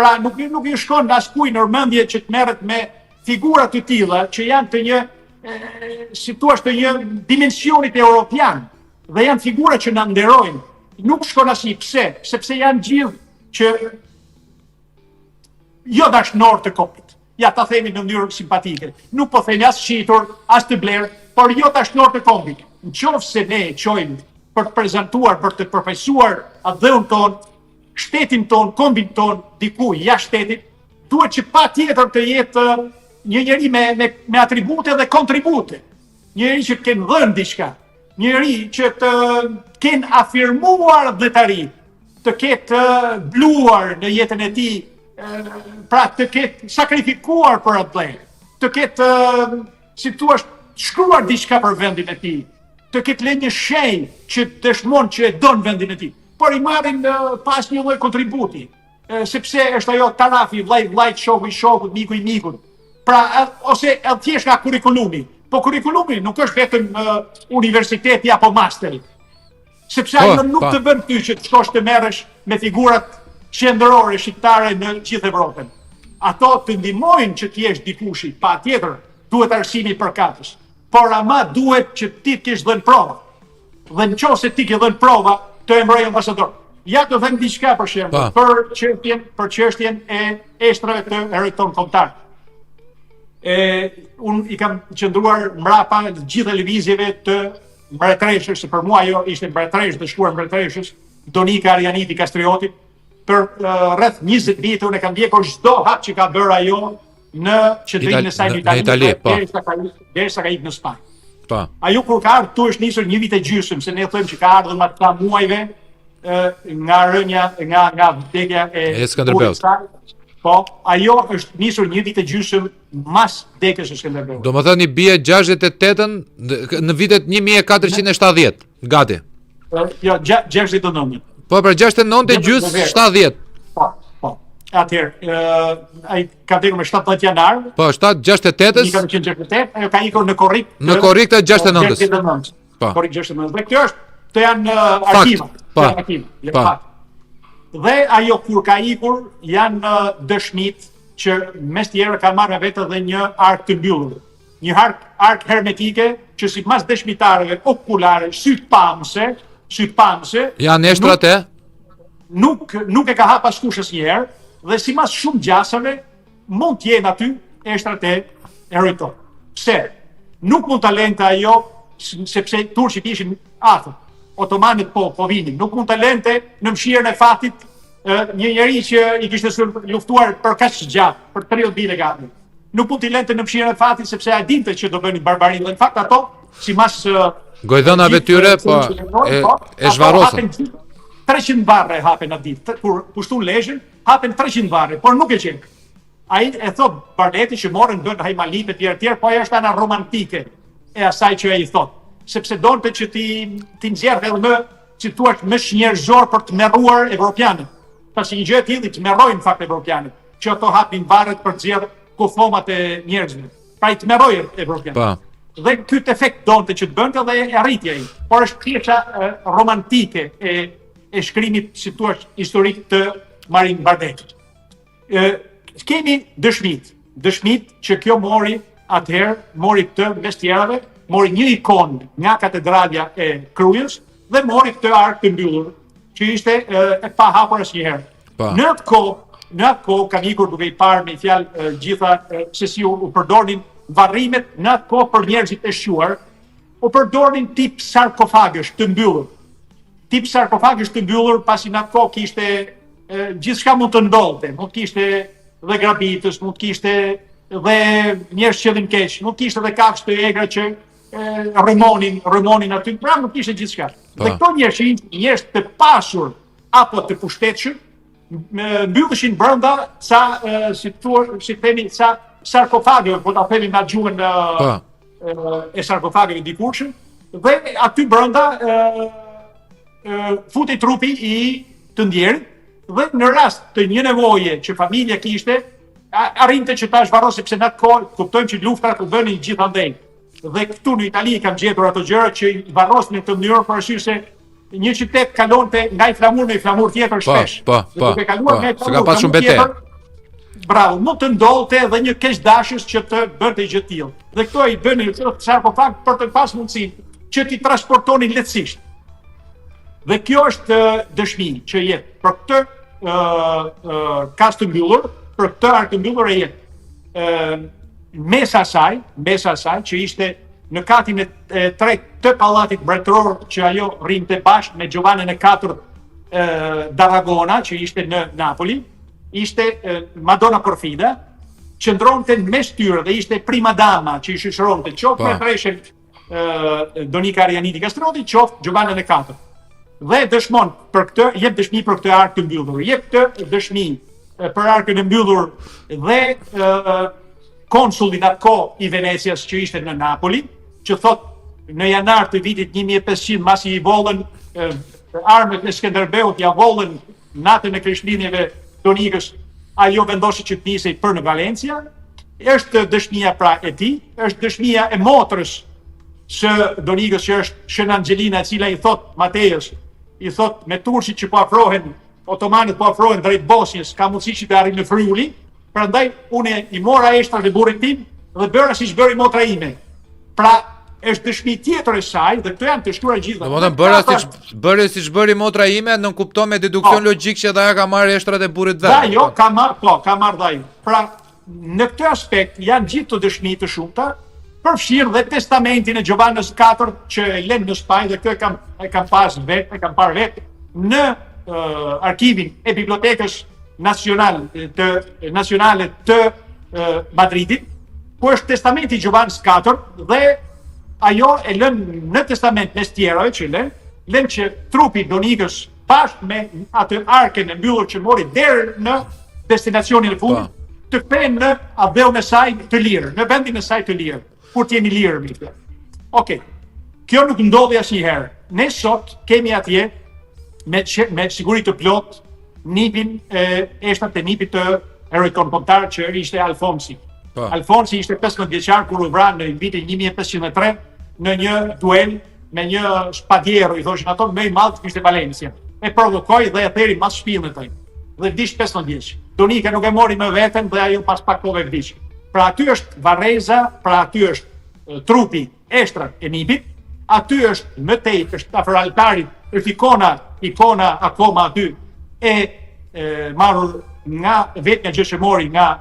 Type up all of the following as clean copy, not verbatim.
Pra nuk i shkon askuj në mendje që të merret me figura të tilla që janë të një si thua të një dimensionit europian dhe janë figura që na nderojnë. Nuk shkon asnjë. Pse? Sepse janë gjithë që jo dashnor të kopit. Ja ta themi në mënyrë simpatike. Nuk po themi as shitur, as të blerë, por jo dashnor të kopit. Nëse ne çojmë për të prezantuar, për të përfaqësuar atë ton, shtetin ton, kombin ton diku jashtë shtetit, duhet që patjetër të jetë një njeri me atribute dhe kontribute. Një njeri që të kenë dhënë diçka, një njeri që të kenë afirmuar dhëtari, të ketë bluar në jetën e tij, pra të ketë sakrifikuar për atë vlerë, të ketë, si thua, shkruar diçka për vendin e tij, të ketë lënë një shenjë që dëshmon që e don vendin e tij. Por i marrin pas një lloj kontributi, sepse është ajo tarafi, vllajt, shoku i shokut, miku i mikut. Pra, ose thjesht nga kurikulumi. Po kurikulumi nuk është vetëm universiteti apo masteri. Sepse ajo nuk të bën ty që të shkosh të merresh me figurat qendrore shqiptare në gjithë Evropën. Ato të ndihmojnë që të jesh dikushi, patjetër, duhet arsimi përkatës. Por ama duhet që ti të kesh dhënë prova. Dhe nëse ti ke dhënë prova, të emëroj ambasador. Ja të them diçka për shembull, për çështjen e estrave të herit ton kombëtar. Unë i kam qëndruar mrapa të gjitha lëvizjeve të mbretëreshës, për mua ajo ishte mbretëreshë, të shkuar mbretëreshës, Donika Arianiti Kastrioti, për rreth 20 vite unë e kam ndjekur çdo hap që ka bërë ajo në qendrimin e saj në Itali, derisa ka ikë në Spanjë. Ajo kur ka ardhur këtu është nisur 1 vit e gjysmë, se ne thojmë që ka ardhur më të muajve nga rënja, nga vdekja e Skënderbeut. Po, ajo është nisur 1 vit e gjysmë mas vdekjes së Skënderbeut. Domethënë i bie 68-ën në vitet 1470, gati. Jo, 69. Po për 69 e gjys 70. Po. Atëherë, ai ka vdekur me 17 janar. Po, 68-ës. 1968, ajo ka ikur në korrik. Në korrik të 69-ës. Po. Korrik 69. Dhe kjo është janë arkiva. Po. Dhe ajo kur ka ikur janë dëshmit që mes tjerë ka marrë me vetë dhe një ark të mbyllur. Një ark hermetike që sipas dëshmitarëve okulare, sytpamëse, janë eshtrat e? Nuk e ka hap askush asnjëherë dhe sipas shumë gjasave mund të jenë aty eshtrat e herit ton. Pse? Nuk mund ta lente ajo sepse turqit ishin afër. Otomanët po vinin. Nuk mund ta lente në mshirën e fatit një njeri që i kishte luftuar për kaq gjatë, për 30 vite gati. Nuk mund t'i lente në mshirën e fatit sepse ai dinte që do bënin barbarinë. Dhe në fakt ato sipas gojdhënave tyre po e zhvarrosën. 300 varre hapen atë ditë. Kur pushtun lezhën, hapen 300 varre, por nuk e qenë. Ai e thot Barleti që morën bën hajmalit e tjerë, po ajo është ana romantike e asaj që ai thot. Sepse donte që ti nxjerrë edhe më, si thua, më njerëzor për të merruar evropianët. Pasi një gjë e tillë të merrojnë në fakt evropianët, që ato hapin varret për të nxjerrë kufomat e njerëzve. Pra i të merrojnë evropianët. Dhe ky efekt donte që të bënte dhe e arriti ai. Por është pjesa romantike e shkrimit, si thua, historik të Marin Bardetit. Kemi dëshmit që kjo mori këtë mes tjerave, mori një ikonë nga katedralja e Krujës dhe mori këtë ark të mbyllur, që ishte e pa hapur asnjëherë. Në atë kohë kam ikur duke i parë me fjalë gjitha se si u përdornin varrimet në atë kohë për njerëzit e shquar, u përdornin tip sarkofagësh të mbyllur. Tip sarkofagësh të mbyllur pasi në atë kohë kishte gjithçka mund të ndodhte, mund kishte dhe grabitës, mund kishte dhe njerëz që qëllim keq, mund kishte dhe kafshë të egra që rëmonin aty, pra nuk kishte gjithçka. Dhe këto njerëz të pasur apo të pushtetshëm mbylleshin brenda si themi sa sarkofagëve, po ta themi nga gjuhën e sarkofagëve dikurshëm, dhe aty brenda futej trupi i të ndjerit, dhe në rast të një nevoje që familja kishte, arrinte që ta zhvarrosë, sepse në atë kohë kuptojmë që luftrat u bënin gjithandej. Dhe këtu në Itali kam gjetur ato gjëra që i varrosin në këtë mënyrë për arsye se një qytet kalonte nga një flamur në një flamur tjetër shpesh. Se ka pas shumë betejë. bravo, mund të ndodhte edhe një keqdashës që të bërte gjë të tillë. Dhe këto i bënin sarkofag për të pas mundësinë që ti transportonin lehtësisht. Dhe kjo është dëshmi që jep për këtë kas të mbyllur, për këtë ark të mbyllur e jep mesa saj që ishte në katin e tretë të pallatit mbretëror që ajo rrinte bashkë me Giovannin e IV d'Aragona që ishte në Napoli, ishte Madonna Porfida, qëndronte në mes tyre dhe ishte prima dama që i shoqëronte qoftë me treshen Donika Arianiti Kastroti, qoftë Giovannin e IV. Dhe dëshmon për këtë, jep dëshmi për këtë ark të mbyllur. Jep këtë dëshmi për arkën e mbyllur dhe konsulli në atë kohë i Venecias që ishte në Napoli, që thot në janar të vitit 1500 masi i vollën armët e Skenderbeut, ja vollën natën e Krishtlindjeve Donikës, ajo vendosi që të nisej për në Valencia. Është dëshmia pra e tij, është dëshmia e motrës së Donikës që është Shën Angelina, e cila i thot Matejës, i thot me turqit që po afrohen, otomanët po afrohen drejt Bosnjës, ka mundësi që të arrijnë në Friuli, prandaj unë i mora eshtrat e burrit tim dhe bëra siç bëri motra ime. Pra është dëshmi tjetër e saj dhe këto janë të shkruara gjithë. Domethënë bëri siç bëri motra ime, nën kupton me deduksion logjik që ajo ka marrë eshtrat e burrit vet. Ajo ka marrë dhe ajo. Pra në këtë aspekt janë gjithë të dëshmi të shumta, përfshirë dhe testamentin e Giovannës IV që e lën në Spanjë dhe këtë e kam parë vetë në arkivin e Bibliotekës Nacionale të Madridit, ku është testamenti i Giovannës IV dhe ajo e lën në testament mes tjerave që lën që trupi Donikës bashkë me atë arkën e mbyllur që mori deri në destinacionin e fundit, të kthehen në abeun e saj të lirë, në vendin e saj të lirë, kur të jeni lirë mi këtë. Okej, kjo nuk ndodhi asnjëherë. Ne sot kemi atje me siguri të plot nipin eshtrat e nipit të heroit kombëtar që ishte Alfonsi. Alfonsi ishte 15 vjeçar kur u vran në vitin 1503 në një duel me një spadiero, i thoshin ato, më i madh ishte Valencia. E provokoi dhe e theri mas shpinën e tij. Dhe vdiq 15 vjeç. Donika nuk e mori më veten dhe ajo pas pak kohë vdiq. Pra aty është varreza, pra aty është trupi, eshtrat e nipit, aty është më tej, është afër altarit, është ikona akoma aty e marrur nga vetja që mori nga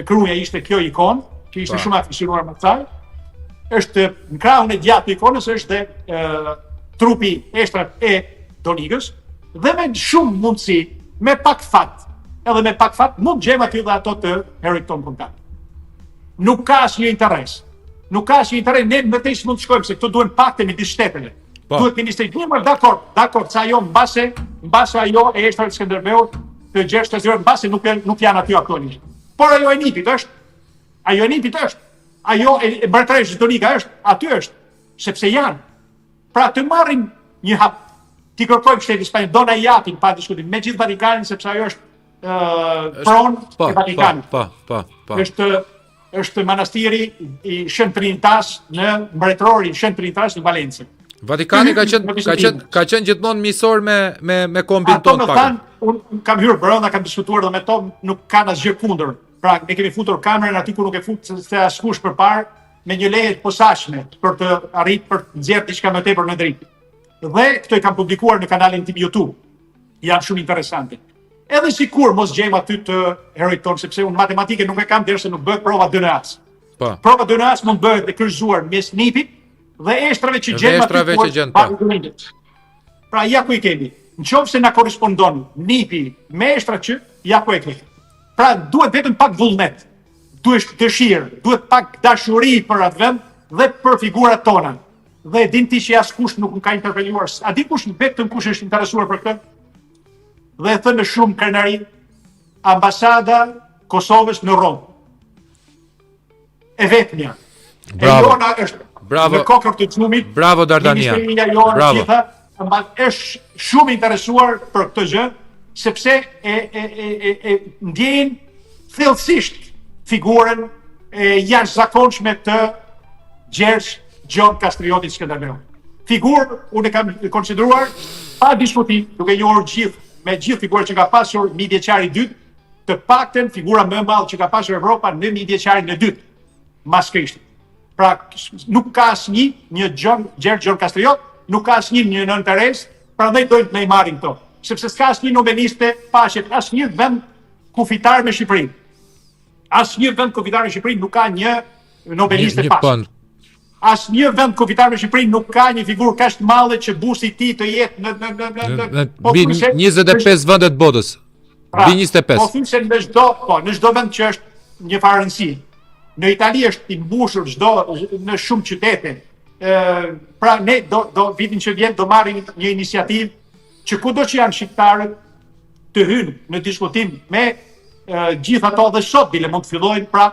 kruja ishte kjo ikonë, që ishte shumë aficionuar me saj. Është në krahun e gjatë të ikonës është trupi, eshtrat e Donikës dhe me shumë mundësi, me pak fat mund gjejmë aty dhe ato të heroit tonë kombëtar. Nuk ka asnjë interes. Ne më tej mund të shkojmë se këtu duhen pakte midis shteteve. Duhet ministri dimër, dakord, sa ajo mbase ajo e eshtrat e Skenderbeut të gjerë të mbase nuk janë aty aktualisht. Por ajo e nipit është. Ajo e mbretëreshës Donika është, aty është, sepse janë. Pra të marrin një hap, ti kërkojmë shtetit Spanjë, do na japin pa diskutim, me gjithë Vatikanin, sepse ajo është pronë e Vatikanit. Është manastiri i Shën Trinitas në mbretërori Shën Trinitas në Valencë. Vatikani ka qenë gjithmonë misor me kombin tonë. Ato më thanë, unë kam hyrë brenda, kam diskutuar dhe me to, nuk kanë asgjë kundër. Pra, ne kemi futur kamerën aty ku nuk e fut se askush përpara me një leje të posaçme për të arritur për të nxjerrë diçka më tepër në dritë. Dhe këto i kam publikuar në kanalin tim YouTube. Janë shumë interesante. Edhe sikur mos gjejmë aty të heroit tonë, sepse unë matematike nuk e kam derisa nuk bëhet prova DNA-s. Prova DNA-s mund bëhet e kryqëzuar mes nipit dhe eshtrave që gjejmë aty. Pra ja ku i kemi. Nëse na korrespondon nipi me eshtrat që ja ku e kemi. Pra duhet vetëm pak vullnet, duhet dëshirë, duhet pak dashuri për atë vend dhe për figurat tona. Dhe din ti që askush nuk më ka interpeluar. A di kush vetëm kush është interesuar për këtë? Dhe e thënë shumë krenari, ambasada Kosovës në Rom. E vetëmja. Bravo. E jona është në kokër të çmimit. Bravo Dardania. Bravo. Është shumë interesuar për këtë gjë, sepse e ndjejnë thellësisht figurën e jashtëzakonshme të Gjergj Gjon Kastrioti Skënderbeu. Figurë unë e kam konsideruar pa diskutim, duke njohur me gjithë figurët që ka pasur mi vjeçari i dytë, të paktën figura më e madhe që ka pasur Evropa në mijëvjeçarin e dytë mas Krishtit. Pra nuk ka asnjë një Gjergj Kastriot, nuk ka asnjë një Nën Terezë, prandaj dojnë të ne marrin këto, sepse s'ka asnjë nobeliste paqet, asnjë vend kufitar me Shqipërinë. Asnjë vend kufitar me Shqipërinë nuk ka një nobeliste paqet. Asnjë vend kufitar me Shqipërinë nuk ka një figurë kaq të madhe që busi i tij të jetë në 25 vende të botës. Pra, 25. Po them se në çdo vend që është një farënësi. Në Itali është i mbushur në shumë qytete. Pra ne do vitin që vjen do marrim një iniciativë që kudo që janë shqiptarët të hynë në diskutim me gjithë ato dhe sot bile mund të fillojnë pra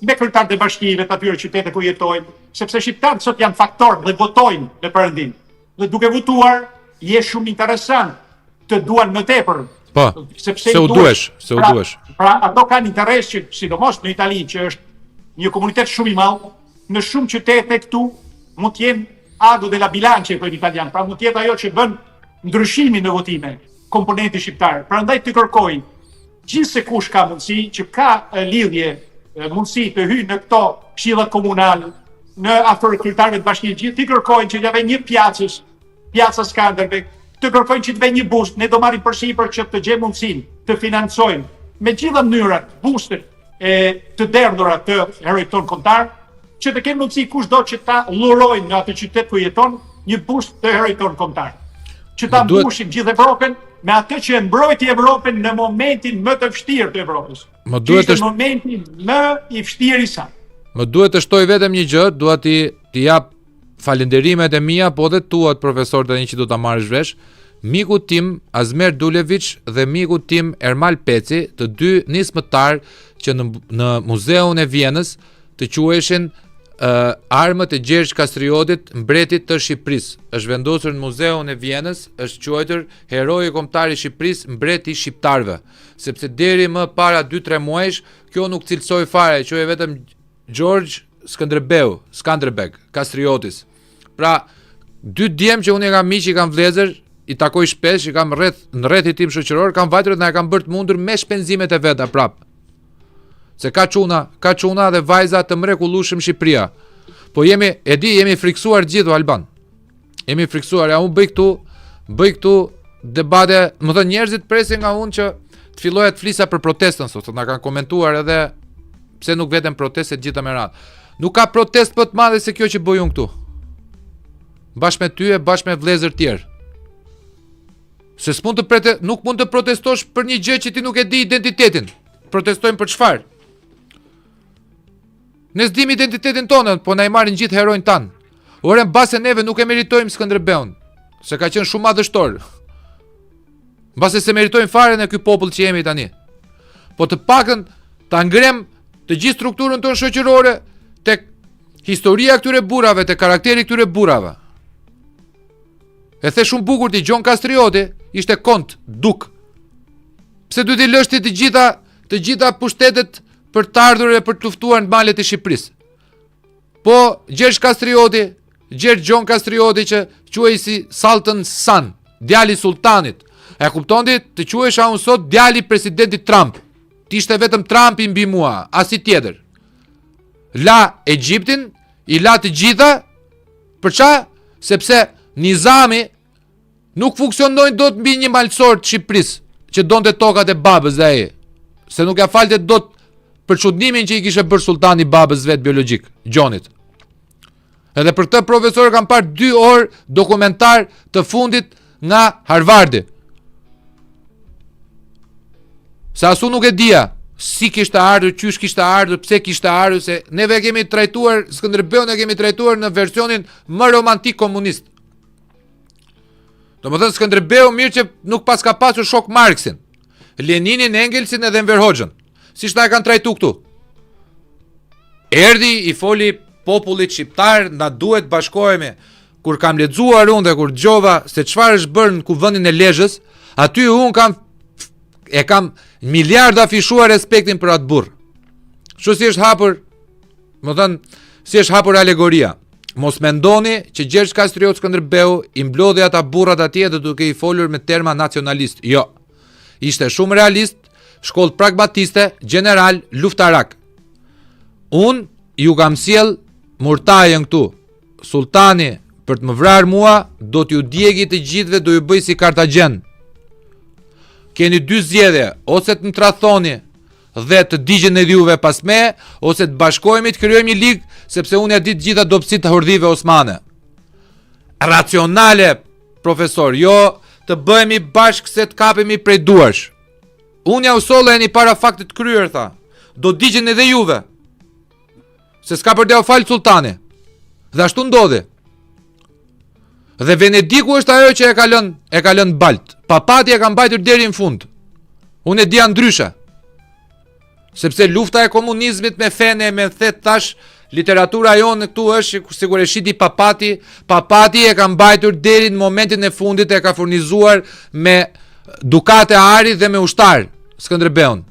me kryetarët e bashkive të atyre qytete ku jetojnë, sepse shqiptarët sot janë faktor dhe votojnë në Perëndim. Dhe duke votuar je shumë interesant të duan më tepër. Po, se u duesh. Pra ato kanë interes që sidomos në Itali që është një komunitet shumë i madh, në shumë qytete këtu mund të jenë ago della bilancia për italian, pra mund të jetë ajo që bën ndryshimin në votime, komponenti shqiptar. Prandaj të kërkoj gjithse kush ka mundësi që ka lidhje, mundësi të hyjë në këto këshillat komunale, në afër kryetarëve të bashkisë gjithë, të kërkojnë që t'jave një pjaca Skanderbeg, të kërkojnë që të vë një bust, ne do marrim përsipër që të gjejmë mundësinë të financojmë me gjitha mënyrat bustet të derdhura të heroit ton kombëtar, që të kenë mundësi kushdo që ta llorojnë në atë qytet ku jeton një bust të heroit ton kombëtar. Që ta mbushin gjithë Evropën me atë që e mbrojti Evropën në momentin më të vështirë të Evropës. Në momentin më i vështirë i saj. Më duhet të shtoj vetëm një gjë, dua t'i jap falënderimet e mia, po dhe tuat profesor tani që do ta marrësh vesh. Miku tim Azmer Dulevic dhe miku tim Ermal Peci, të dy nismëtar që në muzeun e Vienës të quheshin armët e Gjergj Kastriotit, mbretit të Shqipërisë. Është vendosur në muzeun e Vienës, është quajtur heroi kombëtar i Shqipërisë, mbreti i shqiptarëve, sepse deri më para 2-3 muajsh kjo nuk cilësoi fare, quhej vetëm Gjergj Skanderbeg, Kastriotis. Pra, dy djem që unë e kam miq, i kam vëllezër, i takoj shpesh, i kam në rrethit tim shoqëror, kam vajtur dhe na e kam bërë të mundur me shpenzimet e veta prap. Se ka çuna dhe vajza të mrekullueshëm Shqipëria. Po jemi friksuar gjithë Alban. Jemi friksuar, ja unë bëj këtu debate, më thënë njerëzit presin nga unë që të filloja të flisa për protestën sot, na kanë komentuar edhe pse nuk veten protestet gjithë me radhë. Nuk ka protest më të madhe se kjo që bëj unë këtu. Bashkë me ty e bashkë me vëllezër tjerë. Se nuk mund të protestosh për një gjë që ti nuk e di identitetin. Protestojmë për çfarë? Ne s'dim identitetin tonë, po na i marrin gjithë herojnë tanë. Ore mbase neve nuk e meritojmë Skënderbeun, se ka qenë shumë madhështor. Mbase se meritojmë fare në ky popull që jemi tani. Po të paktën ta ngrem të gjithë strukturën tonë shoqërore tek historia këtyre burrave, tek karakteri këtyre burrave. E the shumë bukur ti Gjon Kastrioti ishte kont, duk. Pse duhet i lështi të gjitha pushtetet për të ardhur e për të luftuar në malet e Shqipërisë? Po Gjergj Gjon Kastrioti që quhej si Sultan San, djali sultanit. E kuptonti të quhesha unë sot djali presidentit Trump. Ti ishte vetëm Trumpi mbi mua, as i tjetër. La Egjiptin, i la të gjitha, për ça? Sepse Nizami nuk funksionojnë dot mbi një malsor të Shqipërisë, që donte tokat e babës dhe ai. Se nuk ja falte dot për çuditëmin që i kishte bërë sultani babës vet biologjik, Gjonit. Edhe për këtë profesor kam parë 2 orë dokumentar të fundit nga Harvardi. Se asu nuk e dija si kishte ardhur, qysh kishte ardhur, pse kishte ardhur, se neve kemi trajtuar Skënderbeun, e kemi trajtuar në versionin më romantik komunist. Domethënë Skënderbeu mirë që nuk pas ka pasur shok Marksin, Leninin, Engelsin edhe Enver Hoxhën. Si shta e kanë trajtu këtu? Erdi, i foli popullit shqiptar, na duhet bashkohemi. Kur kam lexuar unë dhe kur dëgjova se çfarë është bërë në kuvendin e Lezhës, aty unë kam miliarda fishuar respektin për atë burr. Kështu si është hapur, më thënë, si është hapur alegoria. Mos mendoni që Gjergj Kastrioti Skënderbeu i mblodhi ata burrat atje dhe duke i folur me terma nacionalist. Jo. Ishte shumë realist, shkollë pragmatiste, general, luftarak. Unë ju kam sjell murtajën këtu. Sultani, për të më vrarë mua, do t'ju djegi të gjithve, do ju bëj si Kartagjen. Keni dy zgjedhje, ose të më tradhoni dhe të digjen edhe juve pas me, ose të bashkohemi të krijojmë një ligë, sepse unë e di të gjitha dobësitë të hordhive osmane. Racionale, profesor, jo të bëhemi bashkë se të kapemi prej duarsh. Unë ja usolla e një para faktit kryer, tha. Do digjen edhe juve. Se s'ka për deo falë sultani. Dhe ashtu ndodhi. Dhe Venediku është ajo që e ka lënë balt. Papati e ka mbajtur deri në fund. Unë e dia ndryshe. Sepse lufta e komunizmit me fene, me thet tash, literatura jonë këtu është sikur e shiti papati. Papati e ka mbajtur deri në momentin e fundit, e ka furnizuar me dukate ari dhe me ushtar Skënderbeun.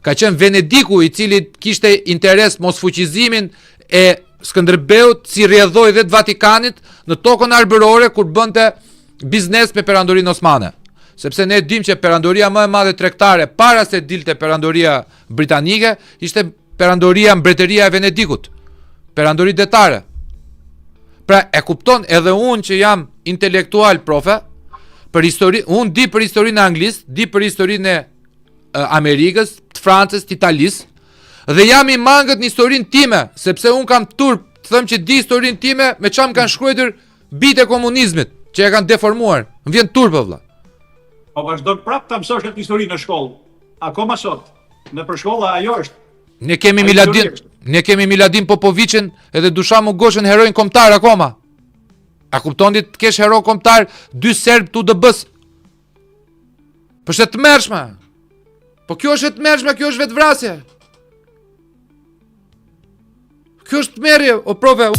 Ka qenë Venediku i cili kishte interes mos fuqizimin e Skënderbeut, si rrjedhoi dhe të Vatikanit në tokën arbërore kur bënte biznes me perandorinë osmane. Sepse ne dim që perandoria më e madhe tregtare para se dilte perandoria britanike ishte perandoria mbretëria e Venedikut. Perandori detare. Pra e kupton edhe unë që jam intelektual, profe, për histori, unë di për historinë e Anglisë, di për historinë e Amerikës, të Francës, të Italisë, dhe jam i mangët në historinë time, sepse unë kam turp, të them që di historinë time me çam kanë shkruar bitë e komunizmit, që e kanë deformuar. Më vjen turp vëlla. Po vazhdon prapë ta mësosh atë historinë në shkollë. Akoma sot, në për shkolla ajo është. Ne kemi Miladin Popovicin edhe Dušanu Goshën herojin kombëtar akoma. A kuptoni të kesh hero kombëtar 2 serb të UDB-s? Po është të mërshme. Po kjo është të mërshme, kjo është vetvrasje. Kjo është merje, o profe.